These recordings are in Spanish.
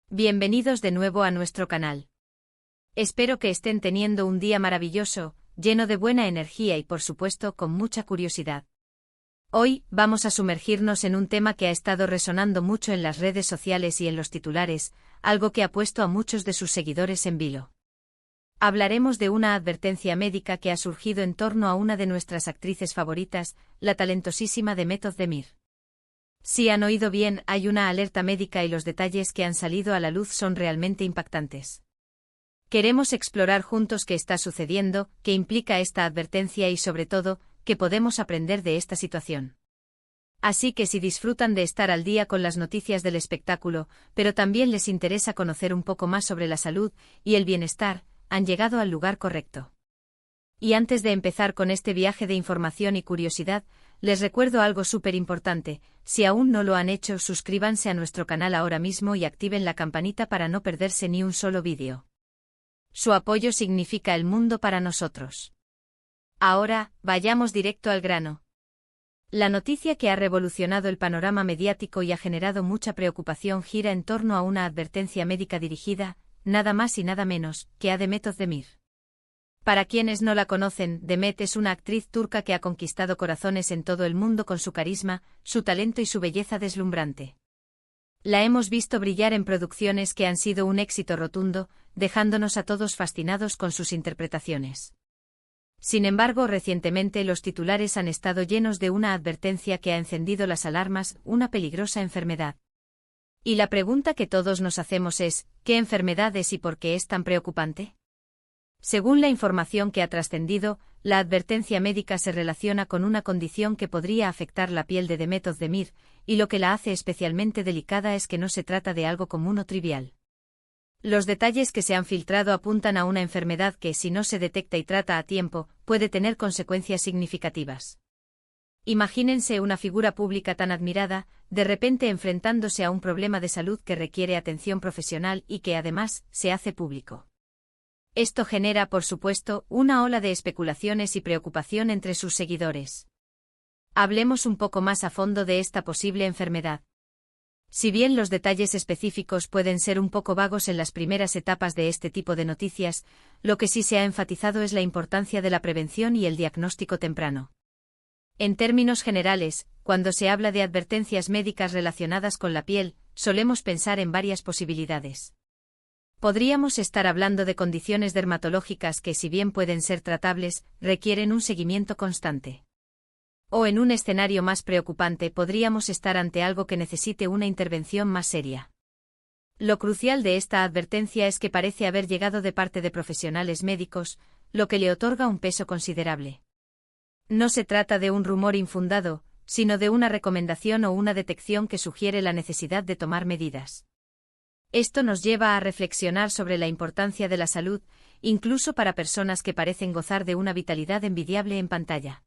Bienvenidos de nuevo a nuestro canal. Espero que estén teniendo un día maravilloso, lleno de buena energía y por supuesto con mucha curiosidad. Hoy, vamos a sumergirnos en un tema que ha estado resonando mucho en las redes sociales y en los titulares, algo que ha puesto a muchos de sus seguidores en vilo. Hablaremos de una advertencia médica que ha surgido en torno a una de nuestras actrices favoritas, la talentosísima Demet Özdemir. Si han oído bien, hay una alerta médica y los detalles que han salido a la luz son realmente impactantes. Queremos explorar juntos qué está sucediendo, qué implica esta advertencia y sobre todo, qué podemos aprender de esta situación. Así que si disfrutan de estar al día con las noticias del espectáculo, pero también les interesa conocer un poco más sobre la salud y el bienestar, han llegado al lugar correcto. Y antes de empezar con este viaje de información y curiosidad, les recuerdo algo súper importante: si aún no lo han hecho, suscríbanse a nuestro canal ahora mismo y activen la campanita para no perderse ni un solo vídeo. Su apoyo significa el mundo para nosotros. Ahora, vayamos directo al grano. La noticia que ha revolucionado el panorama mediático y ha generado mucha preocupación gira en torno a una advertencia médica dirigida, nada más y nada menos, que a Demet Özdemir. Para quienes no la conocen, Demet es una actriz turca que ha conquistado corazones en todo el mundo con su carisma, su talento y su belleza deslumbrante. La hemos visto brillar en producciones que han sido un éxito rotundo, dejándonos a todos fascinados con sus interpretaciones. Sin embargo, recientemente los titulares han estado llenos de una advertencia que ha encendido las alarmas: una peligrosa enfermedad. Y la pregunta que todos nos hacemos es: ¿qué enfermedad es y por qué es tan preocupante? Según la información que ha trascendido, la advertencia médica se relaciona con una condición que podría afectar la piel de Demet Özdemir, y lo que la hace especialmente delicada es que no se trata de algo común o trivial. Los detalles que se han filtrado apuntan a una enfermedad que, si no se detecta y trata a tiempo, puede tener consecuencias significativas. Imagínense una figura pública tan admirada, de repente enfrentándose a un problema de salud que requiere atención profesional y que además se hace público. Esto genera, por supuesto, una ola de especulaciones y preocupación entre sus seguidores. Hablemos un poco más a fondo de esta posible enfermedad. Si bien los detalles específicos pueden ser un poco vagos en las primeras etapas de este tipo de noticias, lo que sí se ha enfatizado es la importancia de la prevención y el diagnóstico temprano. En términos generales, cuando se habla de advertencias médicas relacionadas con la piel, solemos pensar en varias posibilidades. Podríamos estar hablando de condiciones dermatológicas que, si bien pueden ser tratables, requieren un seguimiento constante. O en un escenario más preocupante, podríamos estar ante algo que necesite una intervención más seria. Lo crucial de esta advertencia es que parece haber llegado de parte de profesionales médicos, lo que le otorga un peso considerable. No se trata de un rumor infundado, sino de una recomendación o una detección que sugiere la necesidad de tomar medidas. Esto nos lleva a reflexionar sobre la importancia de la salud, incluso para personas que parecen gozar de una vitalidad envidiable en pantalla.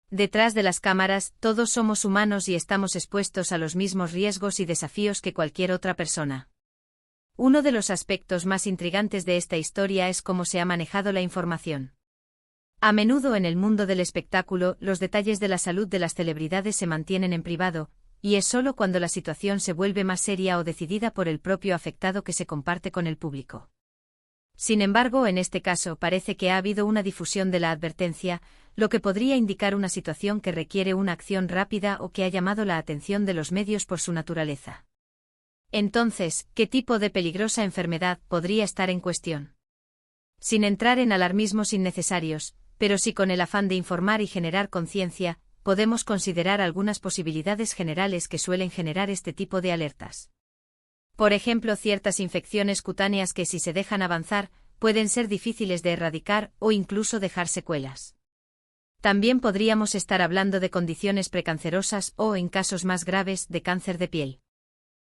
Detrás de las cámaras, todos somos humanos y estamos expuestos a los mismos riesgos y desafíos que cualquier otra persona. Uno de los aspectos más intrigantes de esta historia es cómo se ha manejado la información. A menudo en el mundo del espectáculo, los detalles de la salud de las celebridades se mantienen en privado, y es solo cuando la situación se vuelve más seria o decidida por el propio afectado que se comparte con el público. Sin embargo, en este caso parece que ha habido una difusión de la advertencia, lo que podría indicar una situación que requiere una acción rápida o que ha llamado la atención de los medios por su naturaleza. Entonces, ¿qué tipo de peligrosa enfermedad podría estar en cuestión? Sin entrar en alarmismos innecesarios, pero sí con el afán de informar y generar conciencia, podemos considerar algunas posibilidades generales que suelen generar este tipo de alertas. Por ejemplo, ciertas infecciones cutáneas que, si se dejan avanzar, pueden ser difíciles de erradicar o incluso dejar secuelas. También podríamos estar hablando de condiciones precancerosas o, en casos más graves, de cáncer de piel.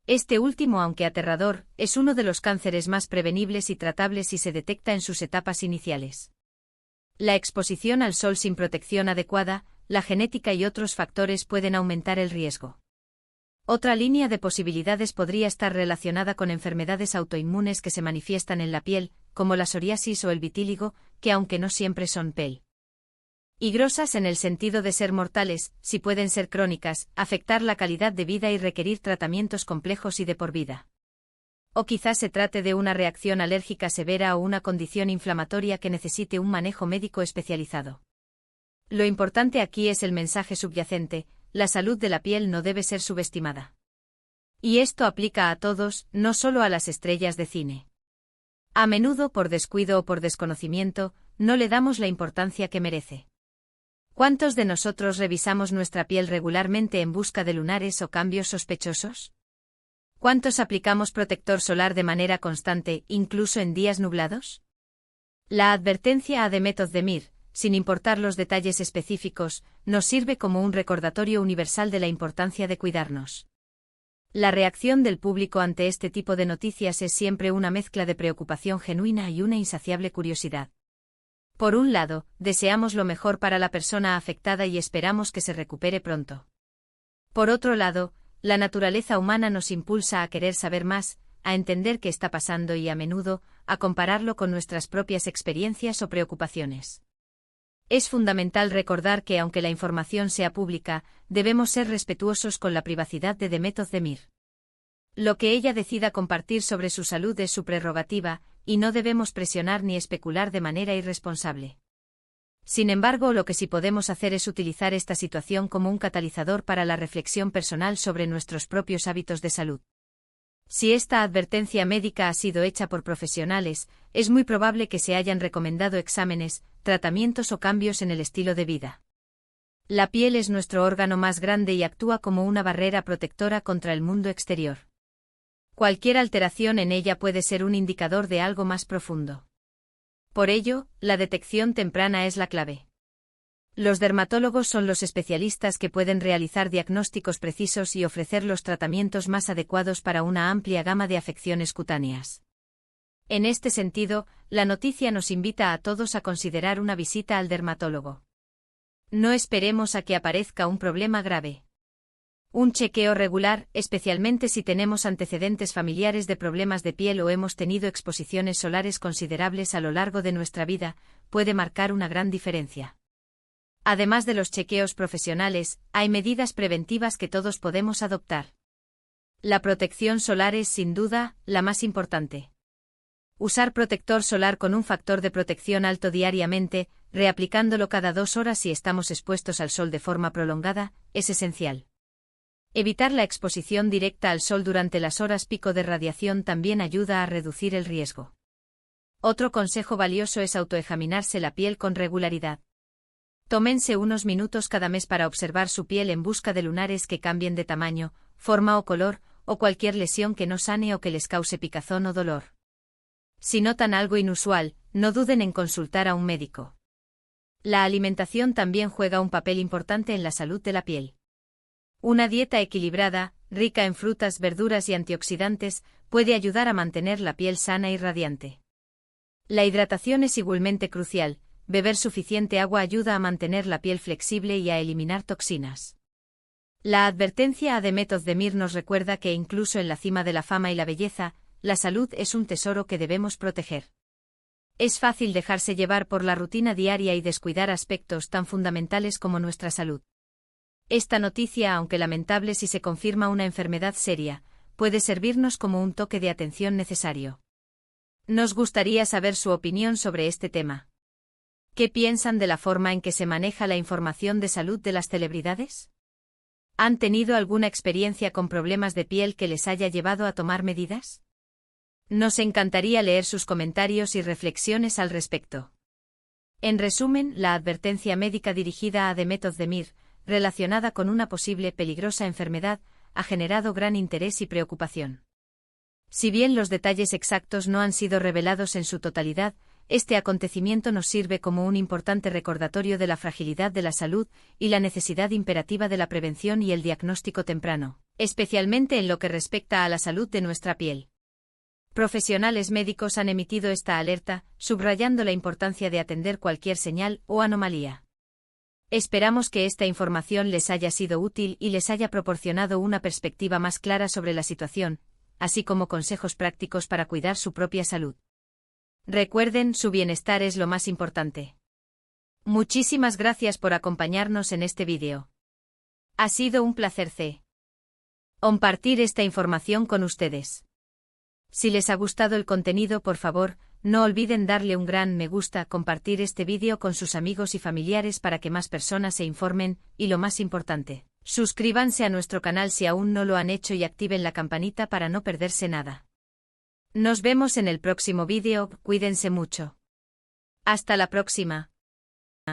Este último, aunque aterrador, es uno de los cánceres más prevenibles y tratables si se detecta en sus etapas iniciales. La exposición al sol sin protección adecuada, la genética y otros factores pueden aumentar el riesgo. Otra línea de posibilidades podría estar relacionada con enfermedades autoinmunes que se manifiestan en la piel, como la psoriasis o el vitíligo, que aunque no siempre son peligrosas en el sentido de ser mortales, sí pueden ser crónicas, afectar la calidad de vida y requerir tratamientos complejos y de por vida. O quizás se trate de una reacción alérgica severa o una condición inflamatoria que necesite un manejo médico especializado. Lo importante aquí es el mensaje subyacente: la salud de la piel no debe ser subestimada. Y esto aplica a todos, no solo a las estrellas de cine. A menudo, por descuido o por desconocimiento, no le damos la importancia que merece. ¿Cuántos de nosotros revisamos nuestra piel regularmente en busca de lunares o cambios sospechosos? ¿Cuántos aplicamos protector solar de manera constante, incluso en días nublados? La advertencia a Method de Mir, sin importar los detalles específicos, nos sirve como un recordatorio universal de la importancia de cuidarnos. La reacción del público ante este tipo de noticias es siempre una mezcla de preocupación genuina y una insaciable curiosidad. Por un lado, deseamos lo mejor para la persona afectada y esperamos que se recupere pronto. Por otro lado, la naturaleza humana nos impulsa a querer saber más, a entender qué está pasando y, a menudo, a compararlo con nuestras propias experiencias o preocupaciones. Es fundamental recordar que, aunque la información sea pública, debemos ser respetuosos con la privacidad de Method de Mir. Lo que ella decida compartir sobre su salud es su prerrogativa, y no debemos presionar ni especular de manera irresponsable. Sin embargo, lo que sí podemos hacer es utilizar esta situación como un catalizador para la reflexión personal sobre nuestros propios hábitos de salud. Si esta advertencia médica ha sido hecha por profesionales, es muy probable que se hayan recomendado exámenes, tratamientos o cambios en el estilo de vida. La piel es nuestro órgano más grande y actúa como una barrera protectora contra el mundo exterior. Cualquier alteración en ella puede ser un indicador de algo más profundo. Por ello, la detección temprana es la clave. Los dermatólogos son los especialistas que pueden realizar diagnósticos precisos y ofrecer los tratamientos más adecuados para una amplia gama de afecciones cutáneas. En este sentido, la noticia nos invita a todos a considerar una visita al dermatólogo. No esperemos a que aparezca un problema grave. Un chequeo regular, especialmente si tenemos antecedentes familiares de problemas de piel o hemos tenido exposiciones solares considerables a lo largo de nuestra vida, puede marcar una gran diferencia. Además de los chequeos profesionales, hay medidas preventivas que todos podemos adoptar. La protección solar es, sin duda, la más importante. Usar protector solar con un factor de protección alto diariamente, reaplicándolo cada 2 horas si estamos expuestos al sol de forma prolongada, es esencial. Evitar la exposición directa al sol durante las horas pico de radiación también ayuda a reducir el riesgo. Otro consejo valioso es autoexaminarse la piel con regularidad. Tómense unos minutos cada mes para observar su piel en busca de lunares que cambien de tamaño, forma o color, o cualquier lesión que no sane o que les cause picazón o dolor. Si notan algo inusual, no duden en consultar a un médico. La alimentación también juega un papel importante en la salud de la piel. Una dieta equilibrada, rica en frutas, verduras y antioxidantes, puede ayudar a mantener la piel sana y radiante. La hidratación es igualmente crucial. Beber suficiente agua ayuda a mantener la piel flexible y a eliminar toxinas. La advertencia a Method de Mir nos recuerda que incluso en la cima de la fama y la belleza, la salud es un tesoro que debemos proteger. Es fácil dejarse llevar por la rutina diaria y descuidar aspectos tan fundamentales como nuestra salud. Esta noticia, aunque lamentable si se confirma una enfermedad seria, puede servirnos como un toque de atención necesario. Nos gustaría saber su opinión sobre este tema. ¿Qué piensan de la forma en que se maneja la información de salud de las celebridades? ¿Han tenido alguna experiencia con problemas de piel que les haya llevado a tomar medidas? Nos encantaría leer sus comentarios y reflexiones al respecto. En resumen, la advertencia médica dirigida a Method de Mir, relacionada con una posible peligrosa enfermedad, ha generado gran interés y preocupación. Si bien los detalles exactos no han sido revelados en su totalidad, este acontecimiento nos sirve como un importante recordatorio de la fragilidad de la salud y la necesidad imperativa de la prevención y el diagnóstico temprano, especialmente en lo que respecta a la salud de nuestra piel. Profesionales médicos han emitido esta alerta, subrayando la importancia de atender cualquier señal o anomalía. Esperamos que esta información les haya sido útil y les haya proporcionado una perspectiva más clara sobre la situación, así como consejos prácticos para cuidar su propia salud. Recuerden, su bienestar es lo más importante. Muchísimas gracias por acompañarnos en este vídeo. Ha sido un placer compartir esta información con ustedes. Si les ha gustado el contenido, por favor, no olviden darle un gran me gusta, compartir este vídeo con sus amigos y familiares para que más personas se informen, y lo más importante, suscríbanse a nuestro canal si aún no lo han hecho y activen la campanita para no perderse nada. Nos vemos en el próximo vídeo, cuídense mucho. Hasta la próxima.